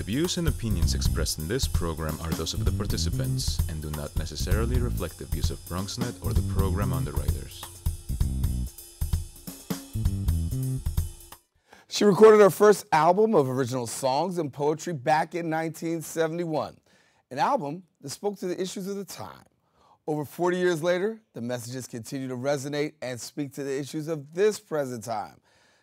views and opinions expressed in this program are those of the participants and do not necessarily reflect the views of BronxNet or the program underwriters. She recorded her first album of original songs and poetry back in 1971, an album that spoke to the issues of the time. Over 40 years later, the messages continue to resonate and speak to the issues of this present time.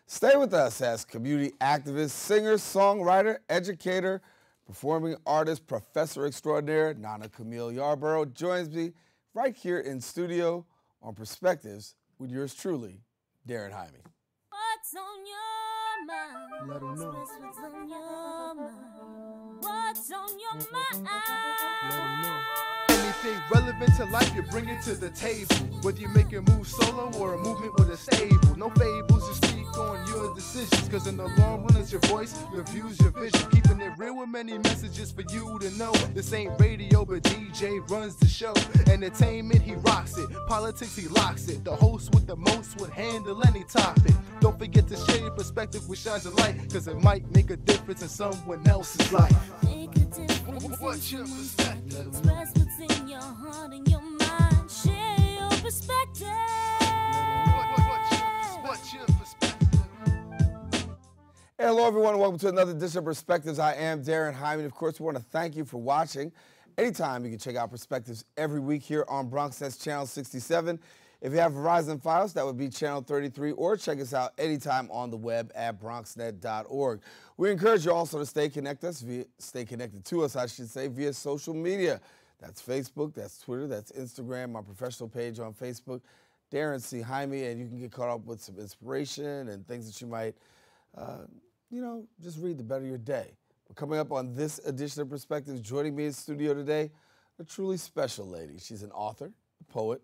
Stay with us as community activist, singer, songwriter, educator, performing artist, professor extraordinaire, Nana Camille Yarborough joins me right here in studio on Perspectives with yours truly, Darren Jaime. What's on your mind? Let 'em know. What's on your mind? What's on your mind? Let 'em know. Anything relevant to life, you bring it to the table. Whether you make a move solo or a movement with a stable. No fables, you speak on your decisions. Cause in the long run, it's your voice, your views, your vision. Keeping it real with many messages for you to know. This ain't radio, but DJ runs the show. Entertainment, he rocks it. Politics, he locks it. The host with the most would handle any topic. Don't forget to share your perspective with shines of light. Cause it might make a difference in someone else's life. Make a difference. What's your perspective? Express what's in your heart and your mind. Share your perspective. What's your perspective? Hey, hello, everyone. Welcome to another edition of Perspectives. I am Darren Hyman. Of course, we want to thank you for watching. Anytime you can check out Perspectives every week here on BronxNet's Channel 67. If you have Verizon Files, that would be Channel 33, or check us out anytime on the web at bronxnet.org. We encourage you also to stay connected to us, I should say, via social media. That's Facebook, that's Twitter, that's Instagram, my professional page on Facebook, Darren C. Jaime, and you can get caught up with some inspiration and things that you might, just read to better your day. We're coming up on this edition of Perspectives. Joining me in studio today, a truly special lady. She's an author, a poet,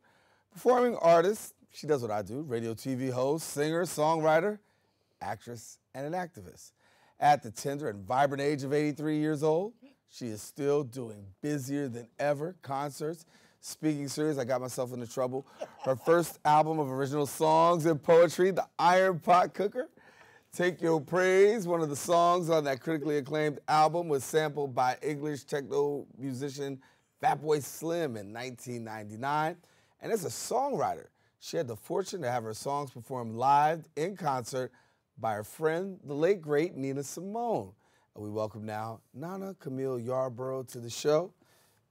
performing artist. She does what I do, radio, TV host, singer, songwriter, actress, and an activist. At the tender and vibrant age of 83 years old, she is still doing busier than ever, concerts, speaking series. I got myself into trouble. Her first album of original songs and poetry, The Iron Pot Cooker. Take Your Praise, one of the songs on that critically acclaimed album, was sampled by English techno musician Fatboy Slim in 1999. And as a songwriter, she had the fortune to have her songs performed live in concert by her friend, the late, great Nina Simone. And we welcome now Nana Camille Yarborough to the show.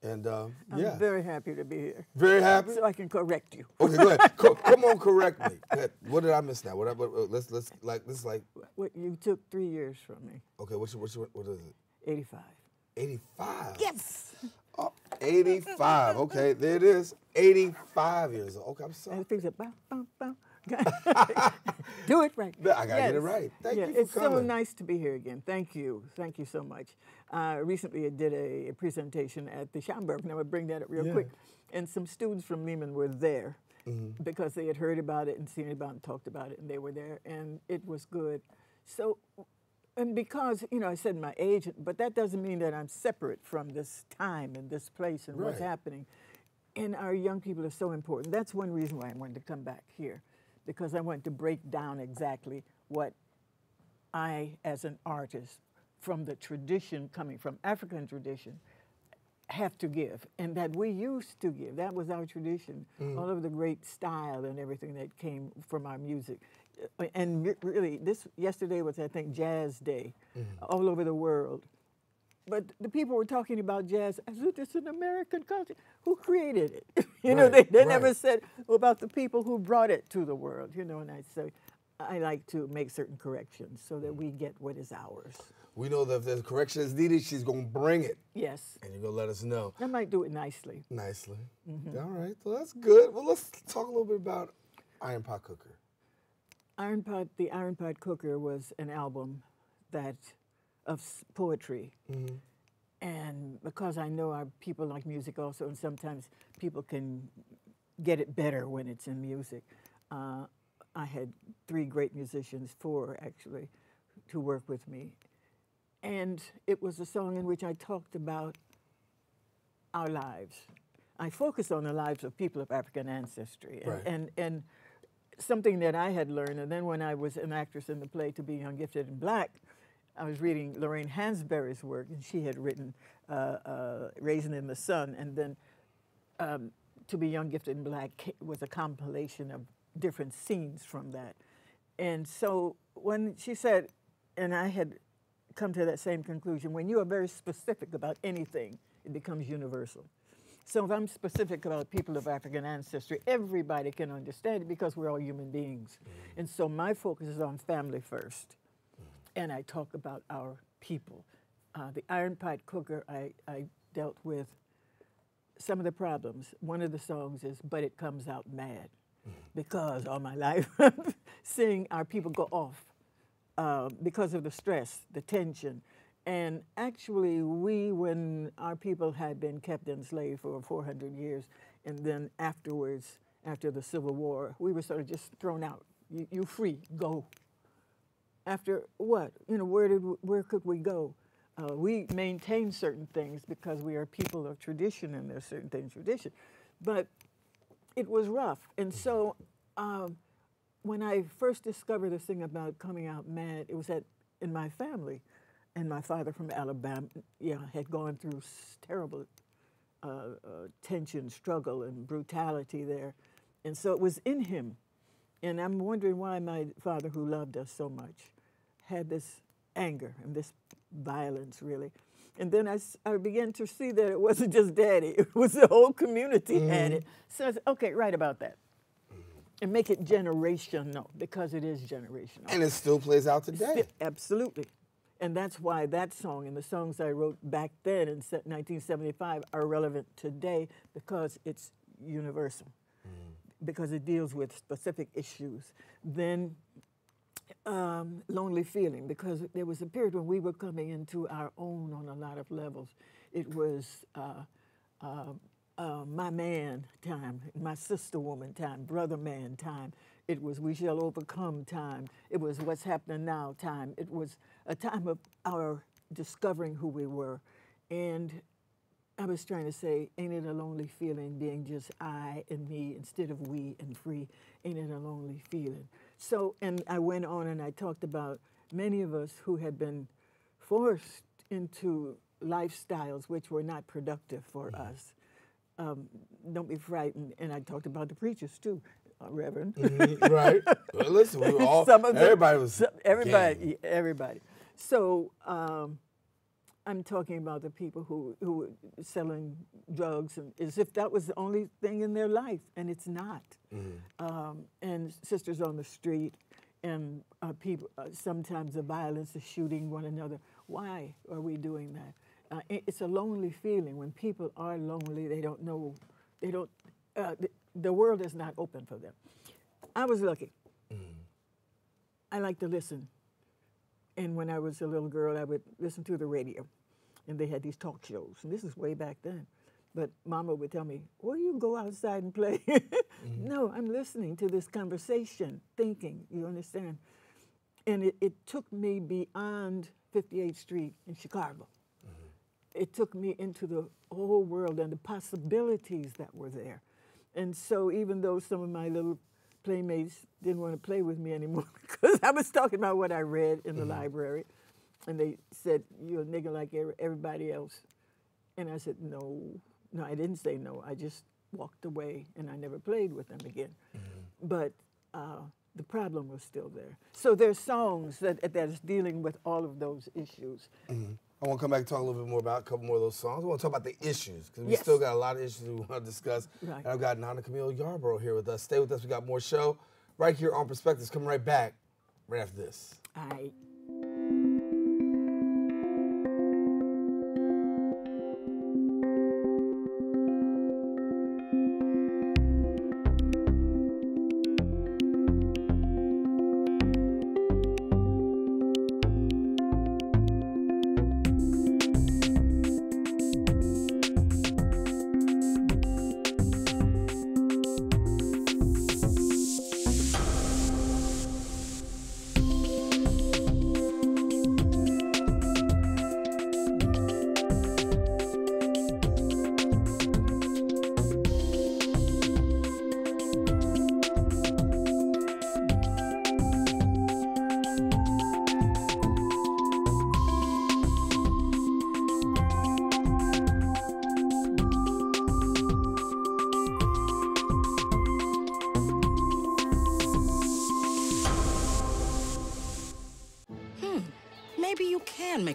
And I'm very happy to be here. Very happy? So I can correct you. Okay, go ahead. Come on, correct me. Go ahead. What did I miss now? What you took 3 years from me. Okay, what is it? 85. 85? Yes. Oh, 85. Okay, there it is. 85 years old. Okay, I'm sorry. And things are bum, bum, bum. Do it right. I gotta get it right. Thank you for it's coming. so nice to be here again. Thank you. Thank you so much. Recently I did a presentation at the Schomburg, and I would bring that up real quick. And some students from Lehman were there because they had heard about it and seen it about it and talked about it, and they were there, and it was good. So, and because, I said my age, but that doesn't mean that I'm separate from this time and this place and what's happening. And our young people are so important. That's one reason why I wanted to come back here, because I wanted to break down exactly what I, as an artist, from the tradition, coming from African tradition, have to give, and that we used to give. That was our tradition. All of the great style and everything that came from our music. And really, yesterday was, I think, Jazz Day all over the world. But the people were talking about jazz as if it's an American culture. Who created it? They never said about the people who brought it to the world. And I like to make certain corrections so that we get what is ours. We know that if there's correction is needed, she's going to bring it. Yes. And you're going to let us know. I might do it nicely. Nicely. All right. Well, that's good. Well, let's talk a little bit about Iron Pot Cooker. The Iron Pot Cooker was an album of poetry. And because I know our people like music also, and sometimes people can get it better when it's in music, I had 3 great musicians, 4 actually, to work with me. And it was a song in which I talked about our lives. I focused on the lives of people of African ancestry. And something that I had learned, and then when I was an actress in the play To Be Young, Gifted, and Black, I was reading Lorraine Hansberry's work, and she had written Raisin in the Sun, and then To Be Young, Gifted, and Black was a compilation of different scenes from that. And so when she said, and I had come to that same conclusion, when you are very specific about anything, it becomes universal. So if I'm specific about people of African ancestry, everybody can understand it because we're all human beings. And so my focus is on family first. And I talk about our people. The Iron Pot Cooker, I dealt with some of the problems. One of the songs is, But It Comes Out Mad. Because all my life, seeing our people go off because of the stress, the tension. And actually, when our people had been kept enslaved for 400 years, and then afterwards, after the Civil War, we were sort of just thrown out. You free, go. After what? You know, where could we go? We maintain certain things because we are people of tradition, and there's certain things tradition. But it was rough. And so when I first discovered this thing about coming out mad, it was in my family. And my father from Alabama, had gone through terrible tension, struggle, and brutality there. And so it was in him. And I'm wondering why my father, who loved us so much, had this anger and this violence, really. And then I began to see that it wasn't just Daddy, it was the whole community had it. So I said, okay, write about that. And make it generational, because it is generational. And it still plays out today. Absolutely. And that's why that song and the songs I wrote back then in 1975 are relevant today, because it's universal, because it deals with specific issues. Then Lonely Feeling, because there was a period when we were coming into our own on a lot of levels. It was my man time, my sister woman time, brother man time. It was We Shall Overcome time. It was What's Happening Now time. It was a time of our discovering who we were. And I was trying to say, ain't it a lonely feeling being just I and me instead of we and free? Ain't it a lonely feeling? So, and I went on and I talked about many of us who had been forced into lifestyles which were not productive for us. Don't be frightened. And I talked about the preachers too. Reverend. Right. Well, listen, we were all, everybody was. Everybody. So I'm talking about the people who were selling drugs, and as if that was the only thing in their life, and it's not. And sisters on the street, and people, sometimes the violence, the shooting one another. Why are we doing that? It's a lonely feeling. When people are lonely, they don't know, the world is not open for them. I was lucky. I like to listen. And when I was a little girl, I would listen to the radio. And they had these talk shows. And this is way back then. But Mama would tell me, well, you go outside and play. No, I'm listening to this conversation, thinking, you understand? And it took me beyond 58th Street in Chicago. It took me into the whole world and the possibilities that were there. And so even though some of my little playmates didn't want to play with me anymore because I was talking about what I read in the library, and they said, you're a nigger like everybody else. And I said, no, I didn't say no. I just walked away, and I never played with them again. But the problem was still there. So there's songs that is dealing with all of those issues. I want to come back and talk a little bit more about a couple more of those songs. I want to talk about the issues, because we still got a lot of issues we want to discuss. Right. And I've got Nana Camille Yarborough here with us. Stay with us. We got more show right here on Perspectives. Coming right back right after this. All right.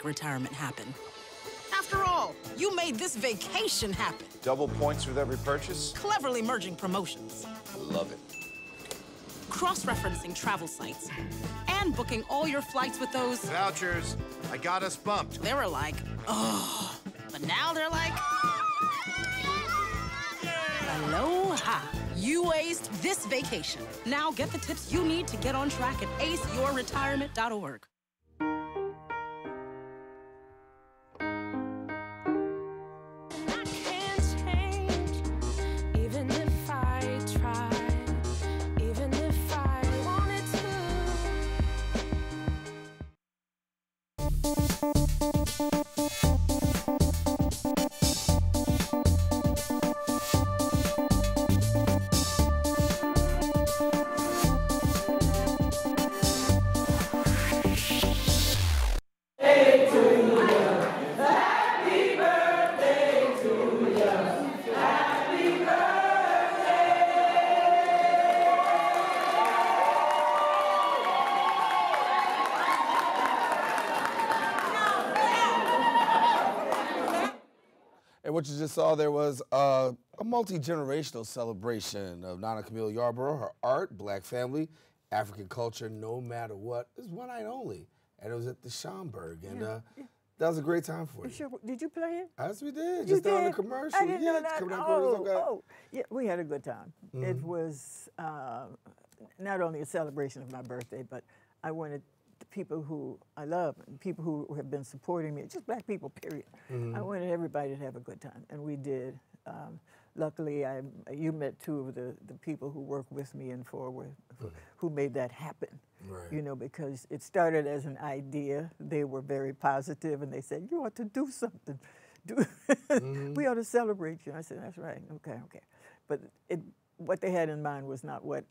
retirement happen. After all, you made this vacation happen, Double points with every purchase? cleverly merging promotions, Love it. cross-referencing travel sites, and booking all your flights with those. Vouchers. I got us bumped. They were like, oh, but now they're like, aloha. You aced this vacation. Now get the tips you need to get on track at aceyourretirement.org. I can't change, even if I tried, even if I wanted And what you just saw there was a multi-generational celebration of Nana Camille Yarborough, her art, black family, African culture, no matter what. It was one night only, and it was at the Schomburg, and that was a great time for you. Sure. Did you play it? As we did, You just on the did? commercial. I didn't know it's that. coming out commercial, okay. Oh, yeah, we had a good time. It was not only a celebration of my birthday, but I wanted the people who I love and people who have been supporting me, just black people, period. I wanted everybody to have a good time, and we did. Luckily, you met two of the people who work with me in Forward, who made that happen. Right. You know, because it started as an idea. They were very positive, and they said, you ought to do something. We ought to celebrate you. I said, that's right, okay. But what they had in mind was not what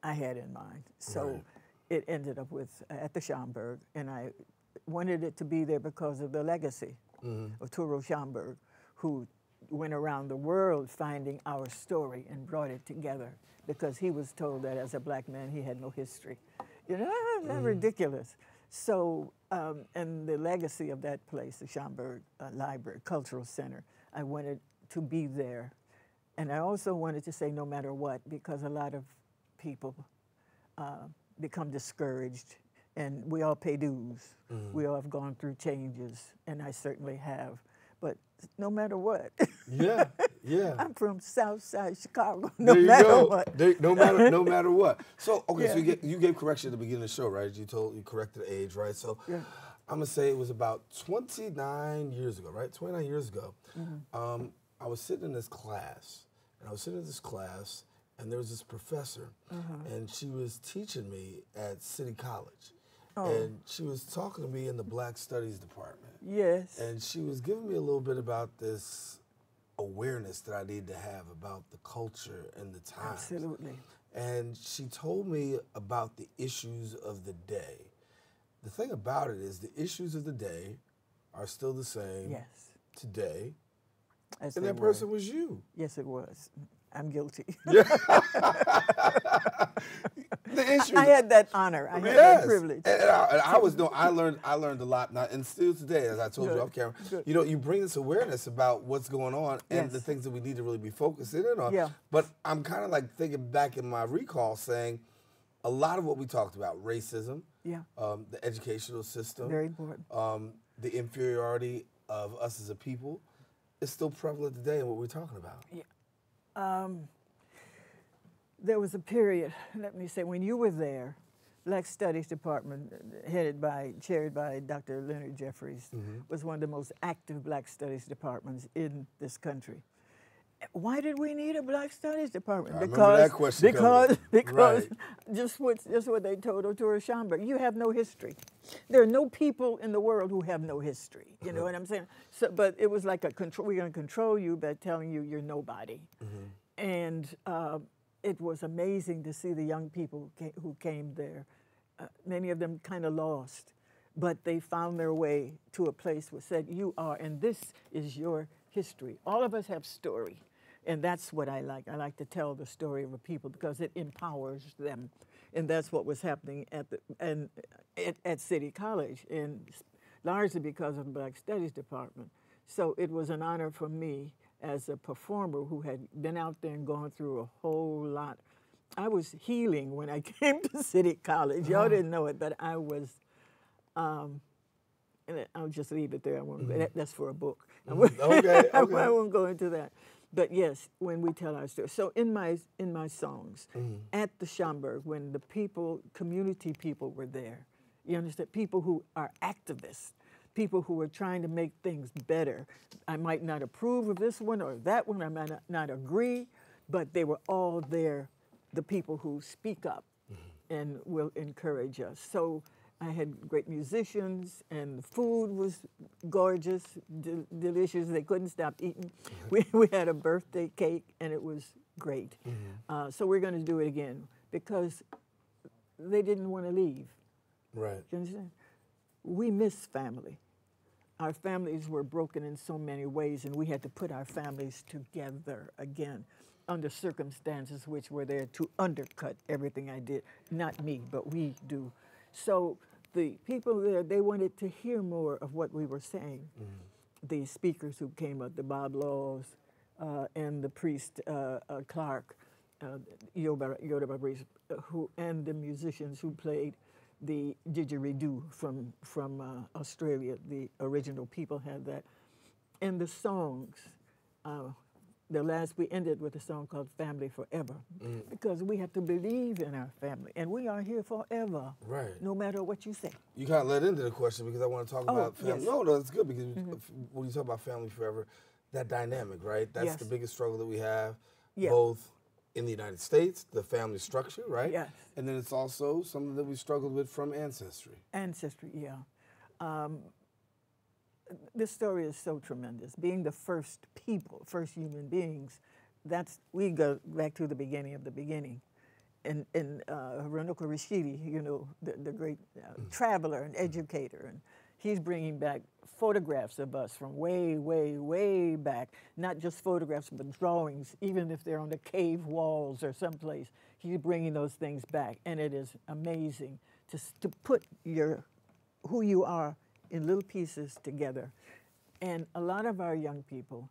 I had in mind. So it ended up at the Schomburg, and I wanted it to be there because of the legacy of Turo Schomburg, who went around the world finding our story and brought it together, because he was told that as a black man he had no history. You know, that's ridiculous. So, and the legacy of that place, the Schomburg Library, Cultural Center, I wanted to be there. And I also wanted to say no matter what, because a lot of people become discouraged, and we all pay dues. We all have gone through changes, and I certainly have. But no matter what. Yeah. I'm from Southside Chicago. There you go. What. No matter what. So okay, so you gave correction at the beginning of the show, right? You corrected the age, right? So I'm gonna say it was about 29 years ago, right? 29 years ago. I was sitting in this class, and there was this professor, and she was teaching me at City College. And she was talking to me in the Black Studies department. Yes. And she was giving me a little bit about this awareness that I need to have about the culture and the times. Absolutely. And she told me about the issues of the day. The thing about it is the issues of the day are still the same today. As and they that were. person was you. Yes, it was. I'm guilty. The issue. I had that honor. I had that privilege. And I learned a lot. Now, and still today, as I told you off camera, you know, you bring this awareness about what's going on and the things that we need to really be focusing in on. Yeah. But I'm kind of like thinking back in my recall, saying a lot of what we talked about, racism, the educational system, very important, the inferiority of us as a people, is still prevalent today in what we're talking about. Yeah. There was a period, let me say, when you were there, Black Studies Department, chaired by Dr. Leonard Jeffries, was one of the most active Black Studies departments in this country. Why did we need a Black Studies department? Because just what they told Turo Schomburg, you have no history. There are no people in the world who have no history. You know what I'm saying? So, but it was like we're going to control you by telling you you're nobody. And it was amazing to see the young people who came there. Many of them kind of lost, but they found their way to a place where said, you are, and this is your history. All of us have story, and that's what I like. I like to tell the story of a people because it empowers them, and that's what was happening at City College. And largely because of the Black Studies Department. So it was an honor for me as a performer who had been out there and gone through a whole lot. I was healing when I came to City College. Y'all didn't know it, but I was, and I'll just leave it there. I won't, that's for a book. Okay. I won't go into that. But yes, when we tell our story. So in my songs, at the Schomburg, when the people, community people were there, you understand, people who are activists, people who are trying to make things better. I might not approve of this one or that one, I might not agree, but they were all there, the people who speak up and will encourage us. So I had great musicians, and the food was gorgeous, delicious. They couldn't stop eating. We had a birthday cake, and it was great. So we're going to do it again because they didn't want to leave. Right. You understand? We miss family. Our families were broken in so many ways, and we had to put our families together again under circumstances which were there to undercut everything I did. Not me, but we do. So the people there, they wanted to hear more of what we were saying. The speakers who came up, the Bob Laws and the priest Clark, Yoda Babriz, and the musicians who played the didgeridoo from Australia. The original people had that. And the songs, we ended with a song called Family Forever, because we have to believe in our family, and we are here forever, right? No matter what you say. You kind of led into the question because I want to talk about family. Yes. No, it's good because when you talk about Family Forever, that dynamic, right? That's the biggest struggle that we have, both in the United States, the family structure, right? Yes. And then it's also something that we struggled with from ancestry. Ancestry, yeah. This story is so tremendous. Being the first people, first human beings, we go back to the beginning of the beginning. And Runoko Rashidi, you know, the great traveler and educator, and he's bringing back photographs of us from way, way, way back. Not just photographs, but drawings, even if they're on the cave walls or someplace. He's bringing those things back, and it is amazing to put who you are in little pieces together. And a lot of our young people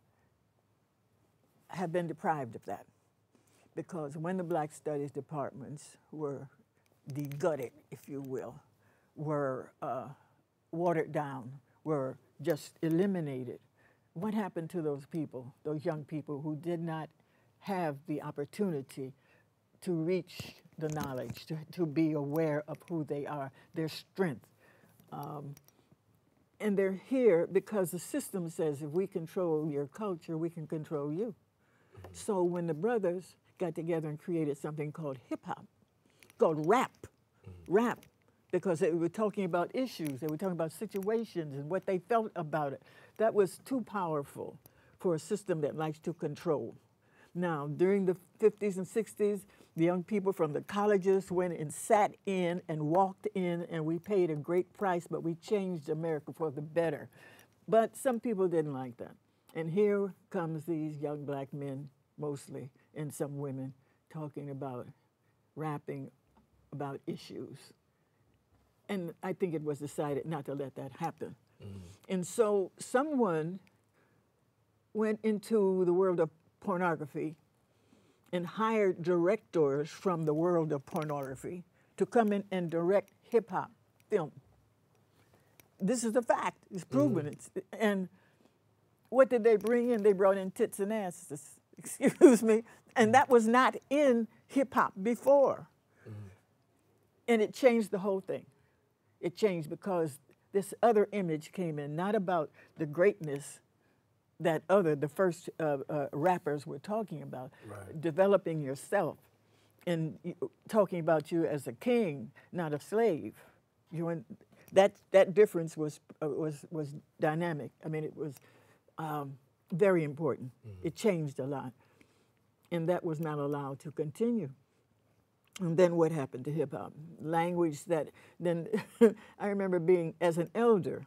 have been deprived of that, because when the Black Studies departments were de-gutted, if you will, were watered down, were just eliminated, what happened to those people, those young people who did not have the opportunity to reach the knowledge, to be aware of who they are, their strength? And they're here because the system says if we control your culture, we can control you. So when the brothers got together and created something called hip-hop, called rap, because they were talking about issues, they were talking about situations and what they felt about it. That was too powerful for a system that likes to control. Now, during the 50s and 60s, the young people from the colleges went and sat in and walked in, and we paid a great price, but we changed America for the better. But some people didn't like that. And here comes these young black men, mostly, and some women, talking about, rapping about issues. And I think it was decided not to let that happen. And so someone went into the world of pornography and hired directors from the world of pornography to come in and direct hip-hop film. This is a fact. It's proven. And what did they bring in? They brought in tits and asses, excuse me, and that was not in hip-hop before. And it changed the whole thing. It changed because this other image came in, not about the greatness that the first rappers were talking about, developing yourself and talking about you as a king, not a slave. That difference was dynamic. I mean, it was very important. It changed a lot, and that was not allowed to continue. And then what happened to hip-hop? Language that then, I remember being, as an elder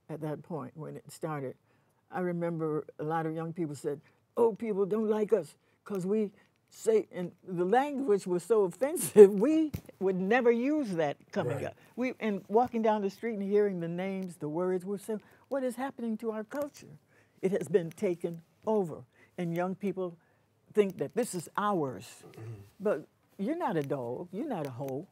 at that point when it started, I remember a lot of young people said, old people don't like us because we say, and the language was so offensive, we would never use that coming up. And walking down the street and hearing the names, the words, we're saying, what is happening to our culture? It has been taken over. And young people think that this is ours. But you're not a dog, you're not a hoe.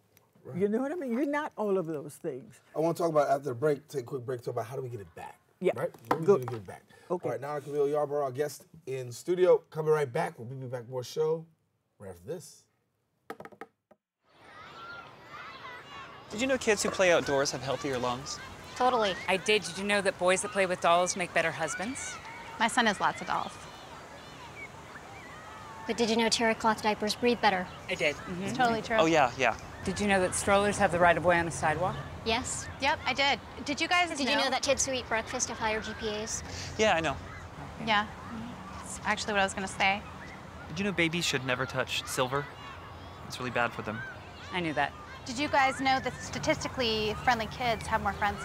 You know what I mean? You're not all of those things. I want to talk about, after the break, take a quick break, talk about how do we get it back. Yeah. Right? What are we going to get it back? Okay. All right, now Camille Yarborough, our guest in studio, coming right back. We'll be back more show right after this. Did you know kids who play outdoors have healthier lungs? Totally. I did. Did you know that boys that play with dolls make better husbands? My son has lots of dolls. But did you know terry cloth diapers breathe better? I did. It's totally true. Oh, yeah. Did you know that strollers have the right of way on the sidewalk? Yes. Yep, I did. Did you guys Did you know that kids who eat breakfast have higher GPAs? Yeah, I know. Yeah. That's actually what I was going to say. Did you know babies should never touch silver? It's really bad for them. I knew that. Did you guys know that statistically friendly kids have more friends?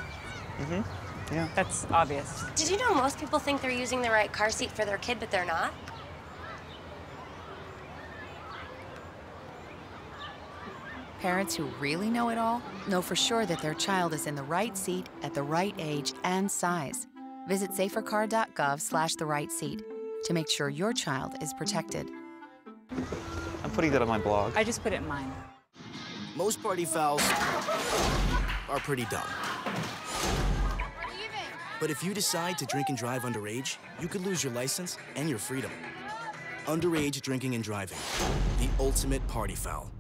Yeah. That's obvious. Did you know most people think they're using the right car seat for their kid, but they're not? Parents who really know it all know for sure that their child is in the right seat at the right age and size. Visit safercar.gov/the right seat to make sure your child is protected. I'm putting that on my blog. I just put it in mine. Most party fouls are pretty dumb. But if you decide to drink and drive underage, you could lose your license and your freedom. Underage drinking and driving, the ultimate party foul.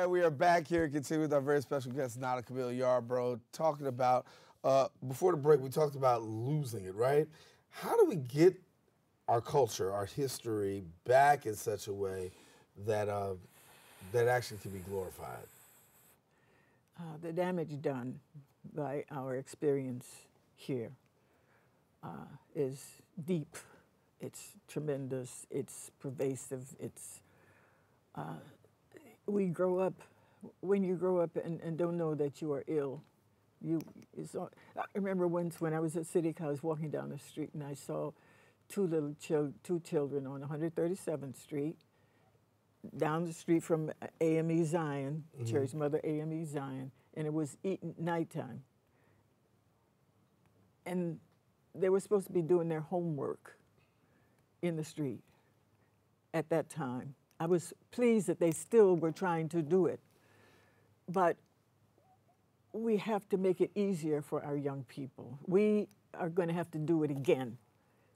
We are back here, continue with our very special guest, Nada Camille Yarborough, talking about, before the break, we talked about losing it, right? How do we get our culture, our history back in such a way that that actually can be glorified? The damage done by our experience here is deep, it's tremendous, it's pervasive, it's we grow up, when you grow up and don't know that you are ill, I remember once when I was at City College walking down the street and I saw two children on 137th Street, down the street from AME Zion, Church Mother AME Zion, and it was nighttime. And they were supposed to be doing their homework in the street at that time. I was pleased that they still were trying to do it. But we have to make it easier for our young people. We are going to have to do it again.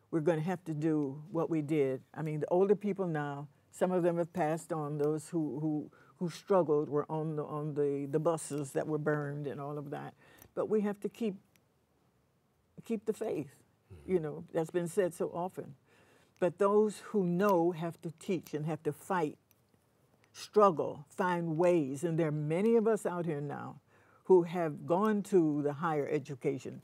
We're going to have to do what we did. I mean, the older people now, some of them have passed on. Those who struggled were on the buses that were burned and all of that. But we have to keep the faith. You know, that's been said so often. But those who know have to teach and have to fight, struggle, find ways. And there are many of us out here now who have gone to the higher education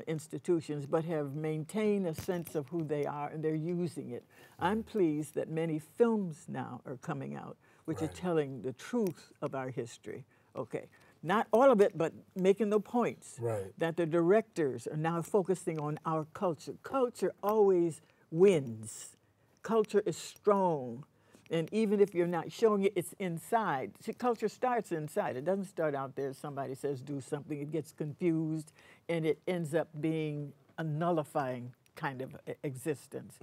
institutions but have maintained a sense of who they are, and they're using it. I'm pleased that many films now are coming out which are telling the truth of our history. Okay. Not all of it, but making the points that the directors are now focusing on our culture. Culture always wins. Culture is strong. And even if you're not showing it, it's inside. See, culture starts inside. It doesn't start out there. Somebody says do something. It gets confused, and it ends up being a nullifying kind of existence.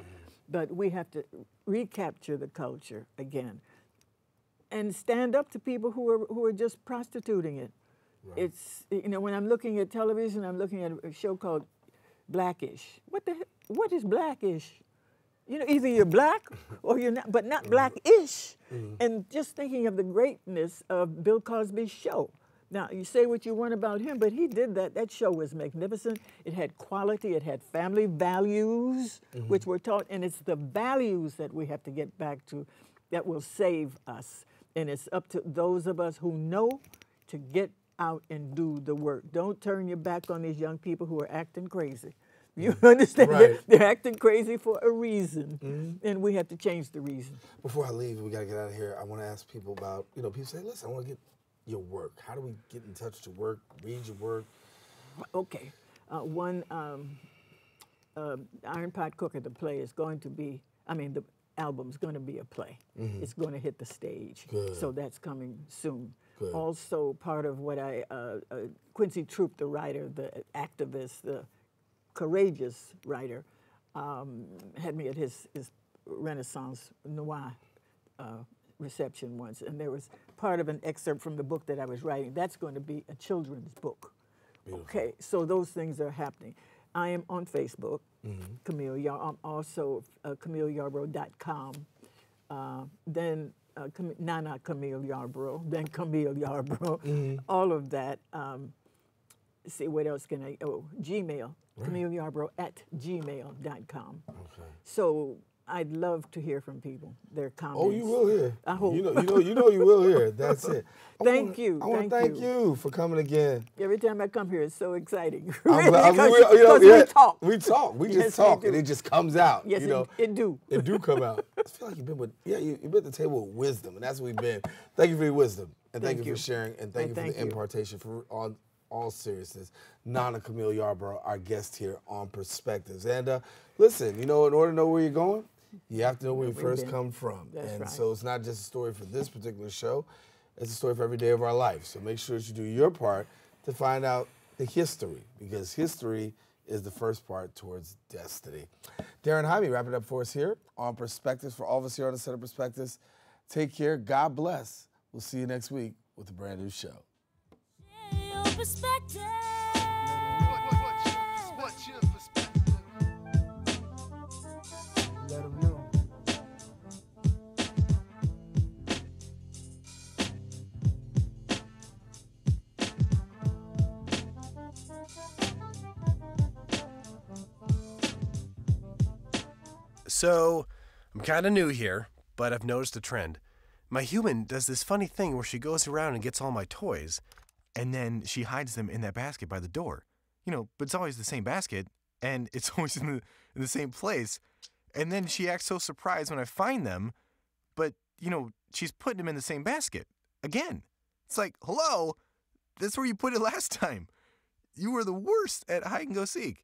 But we have to recapture the culture again and stand up to people who are just prostituting it. It's, you know, when I'm looking at television, I'm looking at a show called Blackish. What is Blackish? You know, either you're black or you're not, but not black-ish. And just thinking of the greatness of Bill Cosby's show. Now, you say what you want about him, but he did that. That show was magnificent. It had quality. It had family values, which were taught. And it's the values that we have to get back to that will save us. And it's up to those of us who know to get out and do the work. Don't turn your back on these young people who are acting crazy. You understand? Right. They're acting crazy for a reason, and we have to change the reason. Before I leave, we got to get out of here. I want to ask people about, you know, people say, listen, I want to get your work. How do we get in touch to work, read your work? Okay. Iron Pot Cooker, the play, is going to be, the album's going to be a play. It's going to hit the stage. Good. So that's coming soon. Good. Also, part of what Quincy Troop, the writer, the activist, the courageous writer, had me at his Renaissance Noir reception once, and there was part of an excerpt from the book that I was writing. That's going to be a children's book. Beautiful. Okay, so those things are happening. I am on Facebook, Camille Yarbrough. I'm also CamilleYarbrough.com. Then Nana Camille Yarbrough, then Camille Yarbrough, all of that. See, what else can I, Gmail, right. CamilleYarbrough@gmail.com. Okay. So I'd love to hear from people, their comments. Oh, you will hear. I hope. You know you will hear. That's it. Thank you. I want to thank you for coming again. Every time I come here, it's so exciting. Because we talk. We talk. We just talk, and it just comes out. Yes, it do. It do come out. I feel like you've been you've been at the table with wisdom, and that's what we've been. Thank you for your wisdom, and thank you for sharing, and thank you for the impartation. On all seriousness, Nana Camille Yarbrough, our guest here on Perspectives. And listen, in order to know where you're going, you have to know where you first come from. That's right. So it's not just a story for this particular show, it's a story for every day of our life. So make sure that you do your part to find out the history, because history is the first part towards destiny. Darren Jaime, wrap it up for us here on Perspectives. For all of us here on the Set of Perspectives, take care. God bless. We'll see you next week with a brand new show. Perspective. What's your perspective? Let them know. So, I'm kind of new here, but I've noticed a trend. My human does this funny thing where she goes around and gets all my toys, and then she hides them in that basket by the door. But it's always the same basket, and it's always in the same place. And then she acts so surprised when I find them, but, she's putting them in the same basket. Again. It's like, hello, that's where you put it last time. You were the worst at hide and go seek.